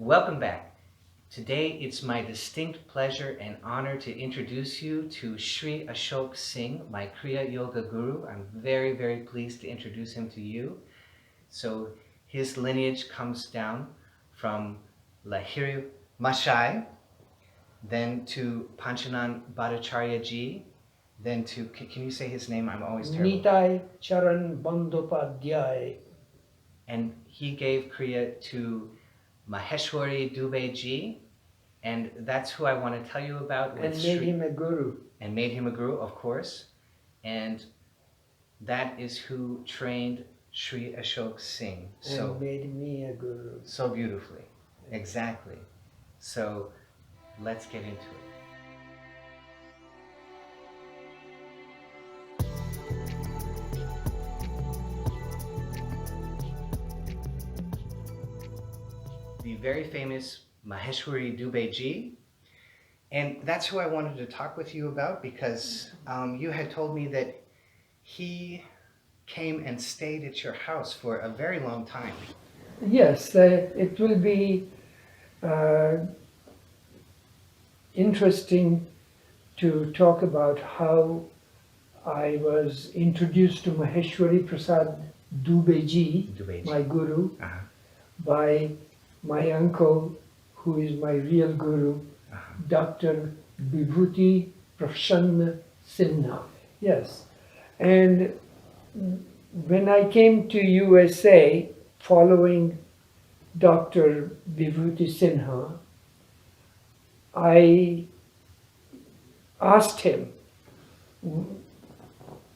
Welcome back. Today it's my distinct pleasure and honor to introduce you to Sri Ashok Singh, my Kriya Yoga guru. I'm very, very pleased to introduce him to you. So his lineage comes down from Lahiri Mashai, then to Panchanan Bhattacharya ji, then to, can you say his name? I'm always terrible. Nitai Charan Bandopadhyay. And he gave Kriya to Maheshwari Dubeyji, and that's who I want to tell you about. And made him a guru. And made him a guru, of course. And that is who trained Sri Ashok Singh. And made me a guru. So beautifully. Exactly. So let's get into it. The very famous Maheshwari Dubeyji. And that's who I wanted to talk with you about because you had told me that he came and stayed at your house for a very long time. Yes, it will be interesting to talk about how I was introduced to Maheshwari Prasad Dubeyji, my guru, by my uncle, who is my real guru, Dr. Vibhuti Prasanna Sinha. Yes. And when I came to USA following Dr. Vibhuti Sinha, I asked him,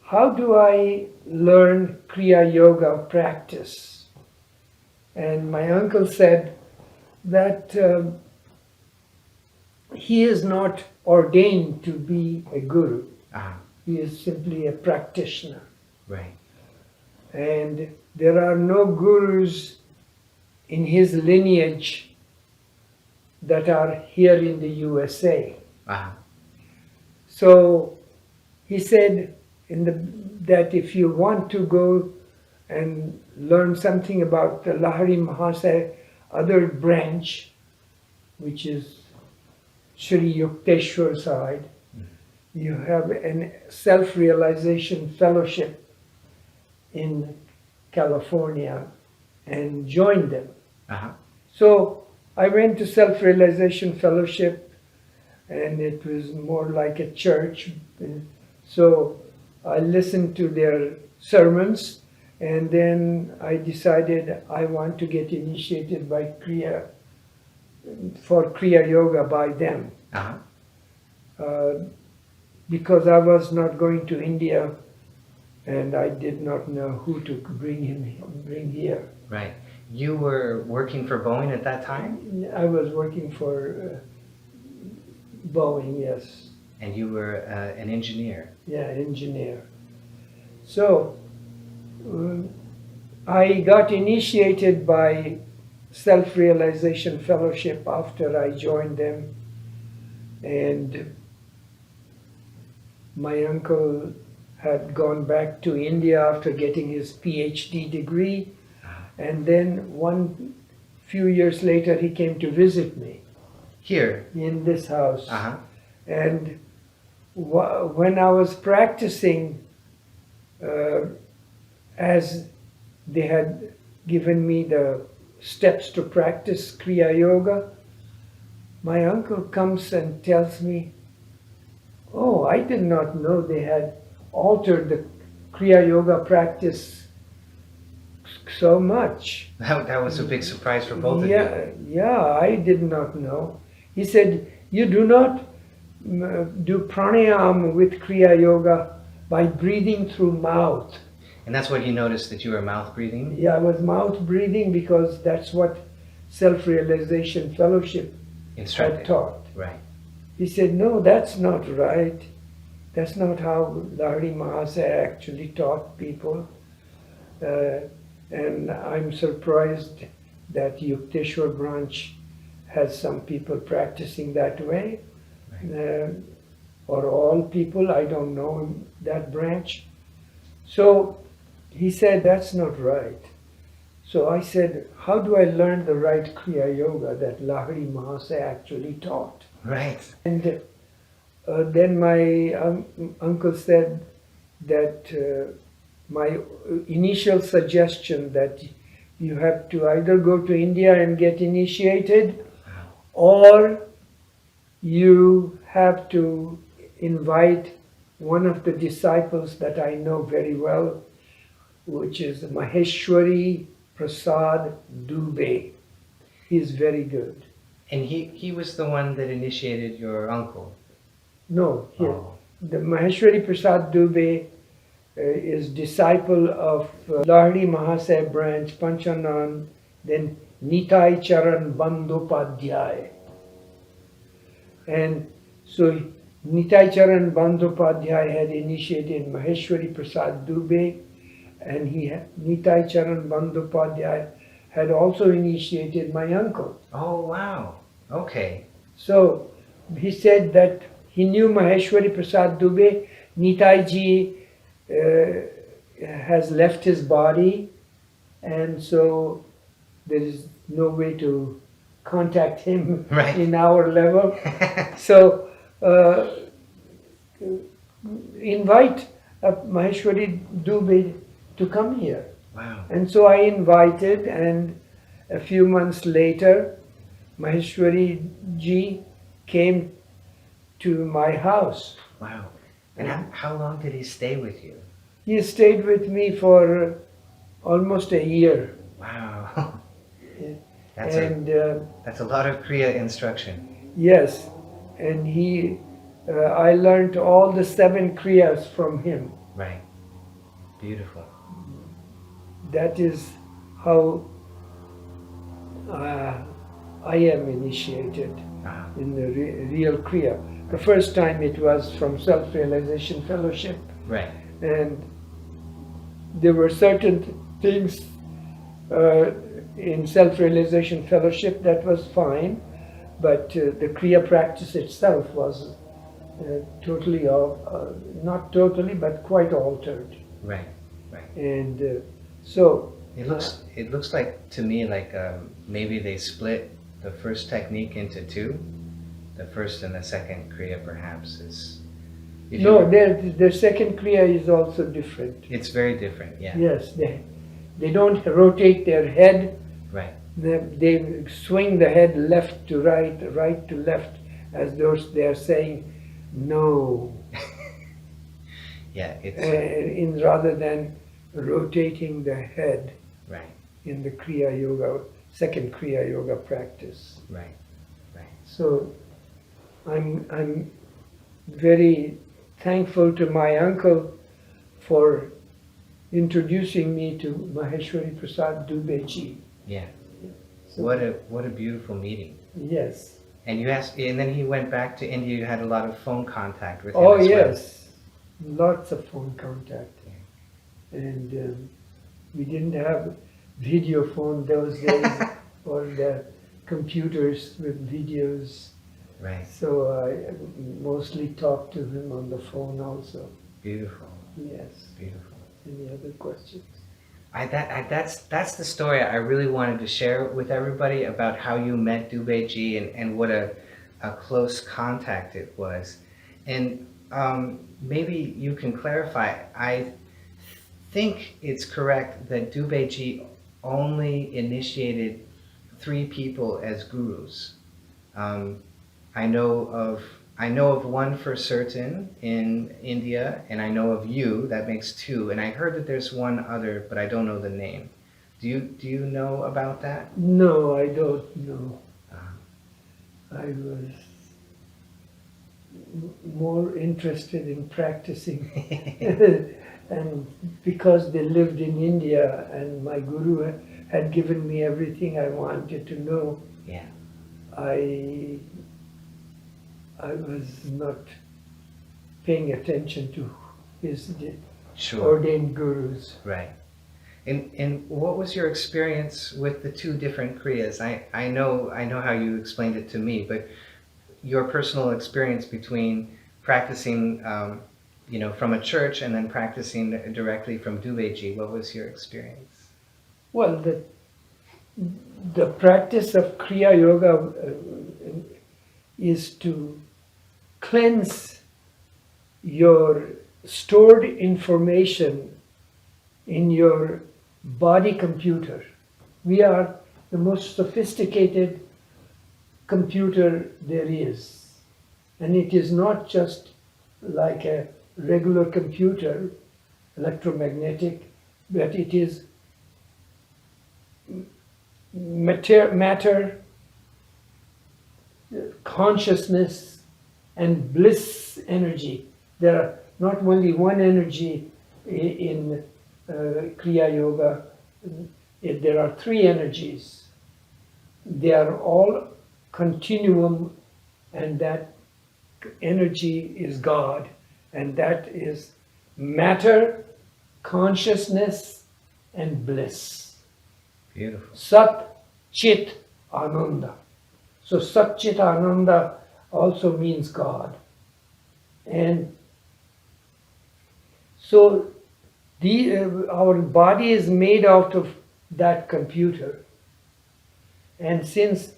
how do I learn Kriya Yoga practice? And my uncle said that he is not ordained to be a guru. He is simply a practitioner. Right. And there are no gurus in his lineage that are here in the USA. So he said that if you want to go and learn something about the Lahiri Mahasaya other branch, which is Sri Yukteswar side, you have a self-realization fellowship in California and join them. So I went to self-realization fellowship, and it was more like a church. So I listened to their sermons, and then I decided I want to get initiated by Kriya, for Kriya Yoga by them. Because I was not going to India, and I did not know who to bring here. Right. You were working for Boeing at that time? I was working for Boeing, yes. And you were an engineer? Yeah, engineer. So I got initiated by Self-Realization Fellowship after I joined them, and my uncle had gone back to India after getting his PhD degree, and then few years later he came to visit me. Here? In this house. And when I was practicing, as they had given me the steps to practice Kriya Yoga, my uncle comes and tells me, oh, I did not know they had altered the Kriya Yoga practice so much. That was a big surprise for both of you. Yeah, I did not know. He said, you do not do pranayama with Kriya Yoga by breathing through mouth. And that's what he noticed, that you were mouth breathing? Yeah, I was mouth breathing because that's what Self-Realization Fellowship had taught. Right. He said, no, that's not right. That's not how Lahiri Mahasaya actually taught people. And I'm surprised that Yukteswar branch has some people practicing that way. Right. Or all people, I don't know that branch. So he said, that's not right. So I said, how do I learn the right Kriya Yoga that Lahiri Mahasaya actually taught? Right. And then my uncle said that my initial suggestion that you have to either go to India and get initiated, or you have to invite one of the disciples that I know very well, which is Maheshwari Dubeyji. He's very good. And he was the one that initiated your uncle? No, Oh. the Maheshwari Dubeyji is disciple of Lahiri Mahasaya branch, Panchanan, then Nitai Charan Bandopadhyay. And so Nitai Charan Bandopadhyay had initiated Maheshwari Dubeyji, and Nitai Charan Bandopadhyay had also initiated my uncle. Oh, wow. Okay. So he said that he knew Maheshwari Dubeyji. Nitai ji has left his body, and so there is no way to contact him Right. in our level. So invite Maheshwari Dubeyji to come here. Wow. And so I invited, and a few months later, Maheshwari ji came to my house. Wow. And how long did he stay with you? He stayed with me for almost a year. Wow. That's a lot of Kriya instruction. Yes, and I learned all the 7 Kriyas from him. Right. Beautiful. That is how I am initiated in the real Kriya. The first time it was from Self-Realization Fellowship. Right. And there were certain things in Self-Realization Fellowship that was fine, but the Kriya practice itself was totally, not totally, but quite altered. Right. Right. And so It looks like to me like maybe they split the first technique into 2. The first and the second Kriya perhaps is... no, the second Kriya is also different. It's very different, yeah. Yes, they don't rotate their head. Right. They swing the head left to right, right to left, as though they are saying no. Yeah, it's... rather than rotating the head. Right. In the Kriya Yoga, second Kriya Yoga practice. Right. Right. So I'm very thankful to my uncle for introducing me to Maheshwari Dubeyji. Yeah. So, what a beautiful meeting. yes. And and then he went back to India. You had a lot of phone contact with him. Oh as well. yes, lots of phone contact. And we didn't have video phone those days or the computers with videos. Right. So I mostly talked to him on the phone also. Beautiful. Yes. Beautiful. Any other questions? That's the story I really wanted to share with everybody about how you met Dubeyji and what a close contact it was. And maybe you can clarify. I think it's correct that Dubeyji only initiated 3 people as gurus. I know of one for certain in India, and I know of you. That makes 2. And I heard that there's one other, but I don't know the name. Do you know about that? No, I don't know. I was more interested in practicing. And because they lived in India and my guru had given me everything I wanted to know, Yeah. I was not paying attention to his Sure. ordained gurus. Right. And what was your experience with the 2 different Kriyas? I know how you explained it to me, but your personal experience between practicing from a church and then practicing directly from Dubeyji, what was your experience? Well, the practice of Kriya Yoga is to cleanse your stored information in your body computer. We are the most sophisticated computer there is. And it is not just like a regular computer, electromagnetic, but it is matter, consciousness, and bliss energy. There are not only one energy in Kriya Yoga, there are three energies. They are all continuum, and that energy is God, and that is matter, consciousness, and bliss. Beautiful. Sat, Chit, Ananda. So Sat, Chit, Ananda also means God. And so our body is made out of that computer. And since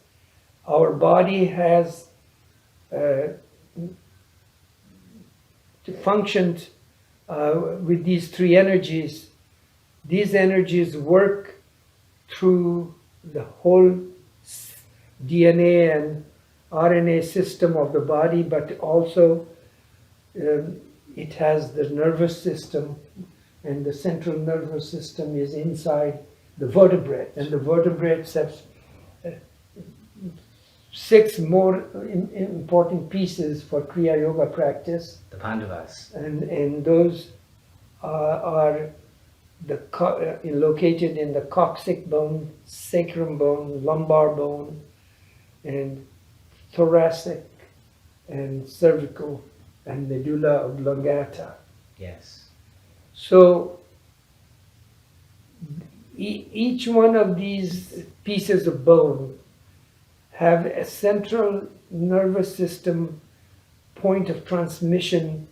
our body has functioned with these three energies, these energies work through the whole DNA and RNA system of the body, but also it has the nervous system, and the central nervous system is inside the vertebrae, and the vertebrae have six more important pieces for Kriya Yoga practice. The Pandavas. And those are located in the coccyx bone, sacrum bone, lumbar bone, and thoracic, and cervical, and medulla oblongata. Yes. So each one of these pieces of bone have a central nervous system point of transmission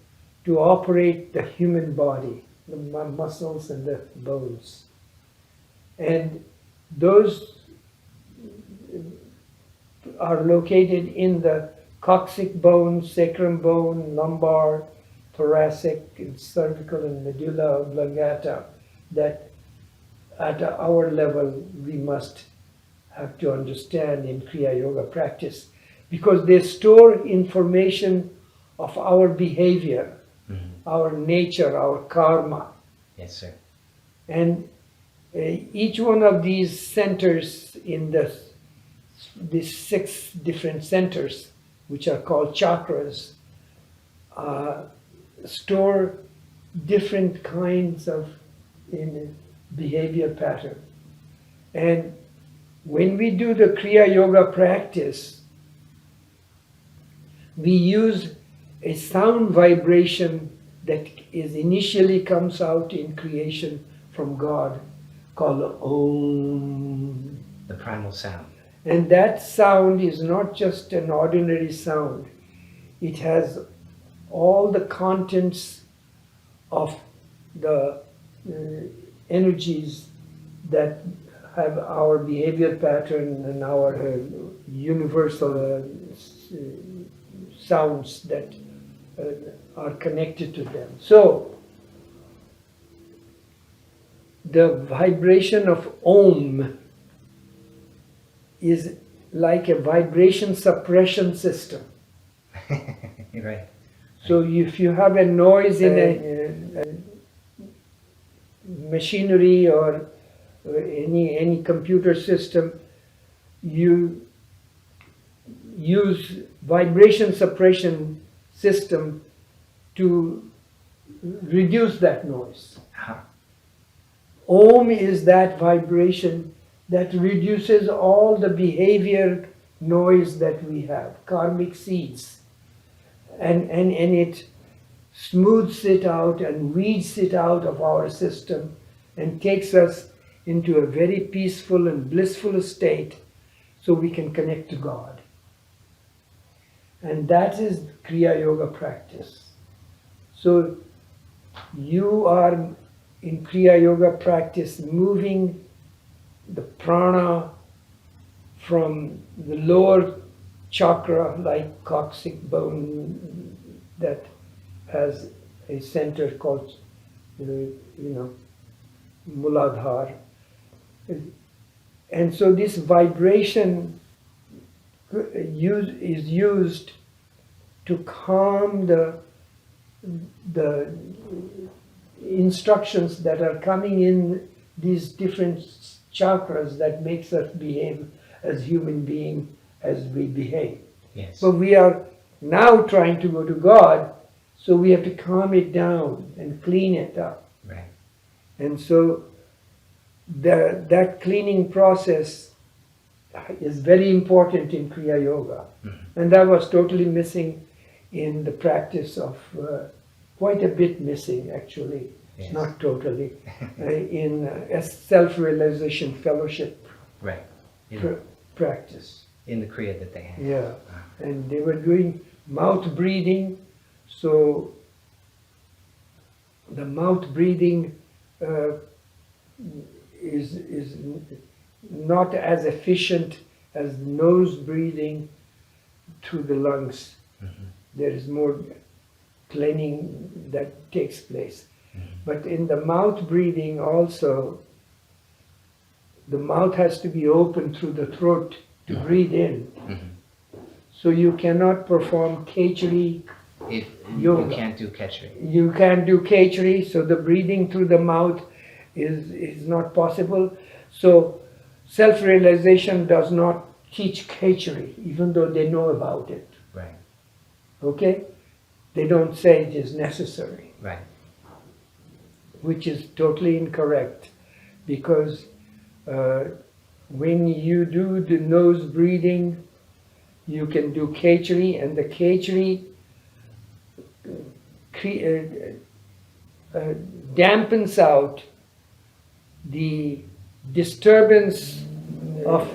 to operate the human body, the muscles and the bones. And those are located in the coccyx bone, sacrum bone, lumbar, thoracic, and cervical, and medulla oblongata, that at our level we must have to understand in Kriya Yoga practice, because they store information of our behavior, our nature, our karma. Yes, sir. And each one of these centers in these six different centers, which are called chakras, store different kinds of behavior pattern. And when we do the Kriya Yoga practice, we use a sound vibration that initially comes out in creation from God, called Om. The primal sound. And that sound is not just an ordinary sound. It has all the contents of the energies that have our behavior pattern and our universal sounds that are connected to them. So, the vibration of Om is like a vibration suppression system. Right. So if you have a noise in a machinery or any computer system, you use vibration suppression system to reduce that noise. Om is that vibration that reduces all the behavior noise that we have, karmic seeds. And it smooths it out and weeds it out of our system and takes us into a very peaceful and blissful state so we can connect to God. And that is Kriya Yoga practice. So you are in Kriya Yoga practice moving the prana from the lower chakra, like coccyx bone, that has a center called, Muladhara. And so this vibration is used to calm the instructions that are coming in these different chakras that makes us behave as human beings as we behave. Yes. But we are now trying to go to God, so we have to calm it down and clean it up. Right. And so that cleaning process is very important in Kriya Yoga. Mm-hmm. And that was totally missing in the practice of, quite a bit missing actually, Yes. not totally, in self-realization fellowship Right. practice. In the Kriya that they had. Yeah, and they were doing mouth breathing, so the mouth breathing is not as efficient as nose breathing through the lungs. Mm-hmm. There is more cleaning that takes place. Mm-hmm. But in the mouth breathing also, the mouth has to be open through the throat to Mm-hmm. breathe in. Mm-hmm. So you cannot perform Khechari You yoga. can't do Khechari. You can't do Khechari, so the breathing through the mouth is not possible. So self-realization does not teach Khechari, even though they know about it. Right. Okay? They don't say it is necessary, Right. which is totally incorrect, because when you do the nose breathing, you can do Khechari, and the Khechari dampens out the disturbance of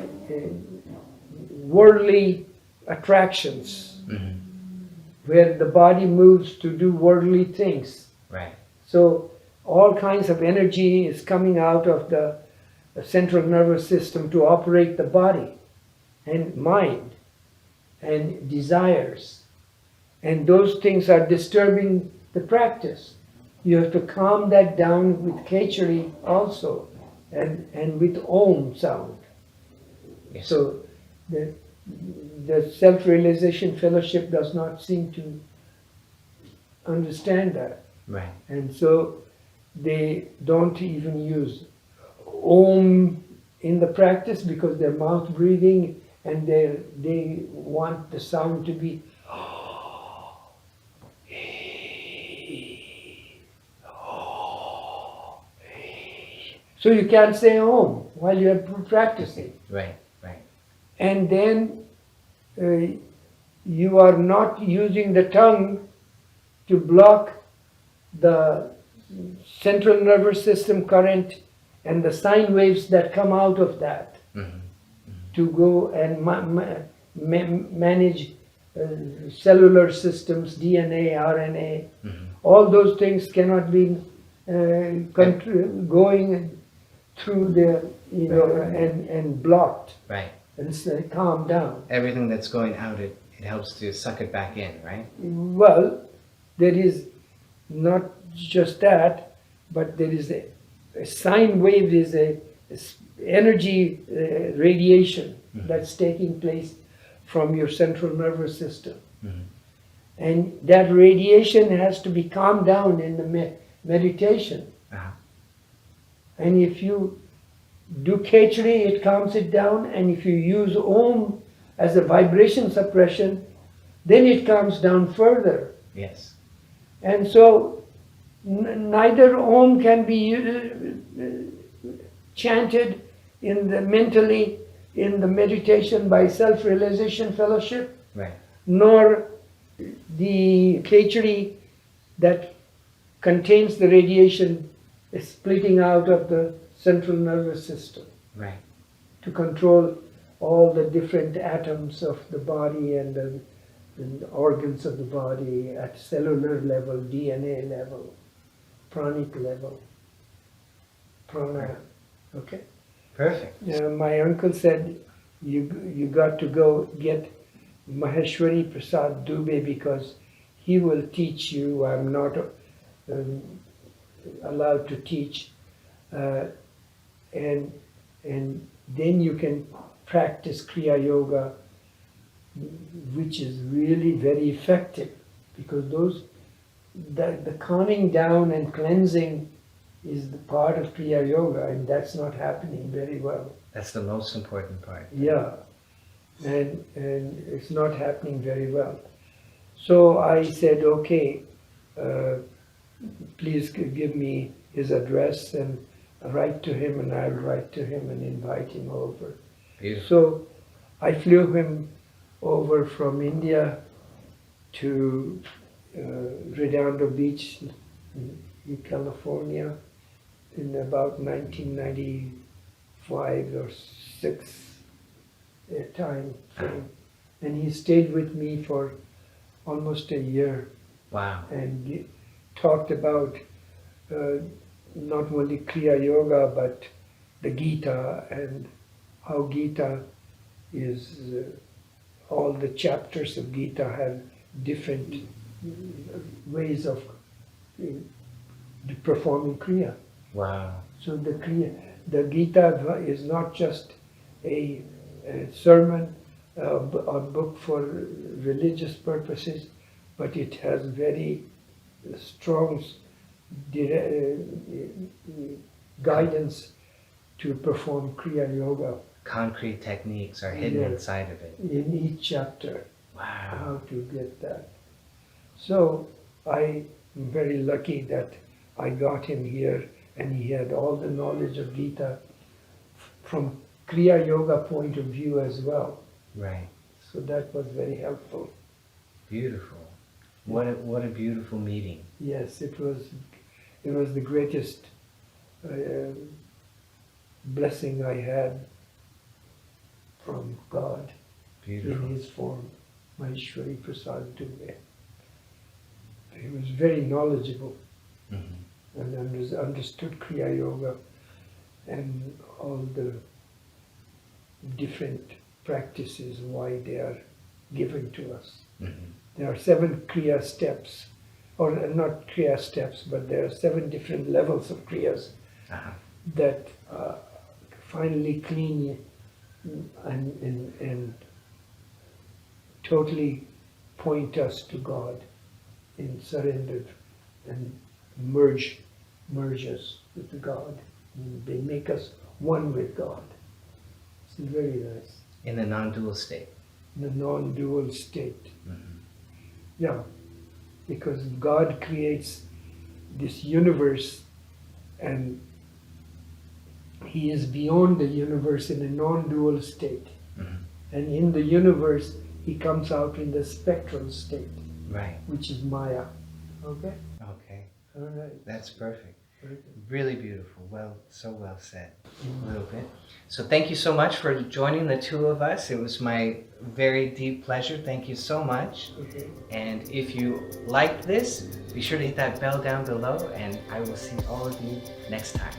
worldly attractions, Mm-hmm. where the body moves to do worldly things. Right. So all kinds of energy is coming out of the central nervous system to operate the body and mind and desires. And those things are disturbing the practice. You have to calm that down with Khechari also, and with Om sound. Yes. So the self-realization fellowship does not seem to understand that. Right. And so they don't even use Om in the practice, because they're mouth breathing and they want the sound to be so you can't say Om while you're practicing. Right. Right. And then you are not using the tongue to block the central nervous system current and the sine waves that come out of that, Mm-hmm. to go and manage cellular systems, DNA, RNA. Mm-hmm. All those things cannot be going through the, and blocked Right. and say, calm down. Everything that's going out, it helps to suck it back in, right? Well, there is not just that, but there is a sine wave is a energy radiation that's taking place from your central nervous system. Mm-hmm. And that radiation has to be calmed down in the meditation. Uh-huh. And if you do Khechari, it calms it down. And if you use Om as a vibration suppression, then it calms down further. Yes. And so neither Om can be chanted mentally in the meditation by self-realization fellowship, Right. nor the Khechari that contains the radiation is splitting out of the central nervous system Right. to control all the different atoms of the body and the organs of the body at cellular level, DNA level, pranic level, prana. Okay? Perfect. My uncle said, you got to go get Maheshwari Prasad Dubey because he will teach you. I'm not um, allowed to teach, and then you can practice Kriya Yoga, which is really very effective because the calming down and cleansing is the part of Kriya Yoga, and that's not happening very well. That's the most important part. Yeah, and it's not happening very well. So I said, okay, please give me his address and write to him, and I'll write to him and invite him over. Beautiful. So I flew him over from India to Redondo Beach in California in about 1995 or 6 time frame. And he stayed with me for almost a year Wow. and talked about not only Kriya Yoga but the Gita and how Gita is, all the chapters of Gita have different ways of performing Kriya. Wow. So the Gita is not just a sermon or book for religious purposes, but it has very strong guidance to perform Kriya Yoga Concrete techniques are hidden Yeah. inside of it. in each chapter, Wow. how to get that. So I am very lucky that I got him here and he had all the knowledge of Gita from Kriya Yoga point of view as well. Right. So that was very helpful. Beautiful. What a beautiful meeting. Yes, it was the greatest blessing I had from God Beautiful. in his form, Maheshwari Prasad Dubey. He was very knowledgeable Mhm. and understood Kriya Yoga and all the different practices, why they are given to us. Mhm. There are 7 Kriya steps, or not Kriya steps, but there are 7 different levels of Kriyas Uh-huh. that finally clean you and totally point us to God in surrender and merge us with God. And they make us one with God. It's very nice. In the non-dual state. In a non-dual state. Mhm. Yeah, because God creates this universe and He is beyond the universe in a non-dual state. Mhm. And in the universe, He comes out in the spectral state, Right. which is Maya. Okay? Okay. All right. That's perfect. Very good. Really beautiful. So well said. A little bit. So thank you so much for joining the two of us. It was my very deep pleasure. Thank you so much. Okay. And if you liked this, be sure to hit that bell down below, and I will see all of you next time.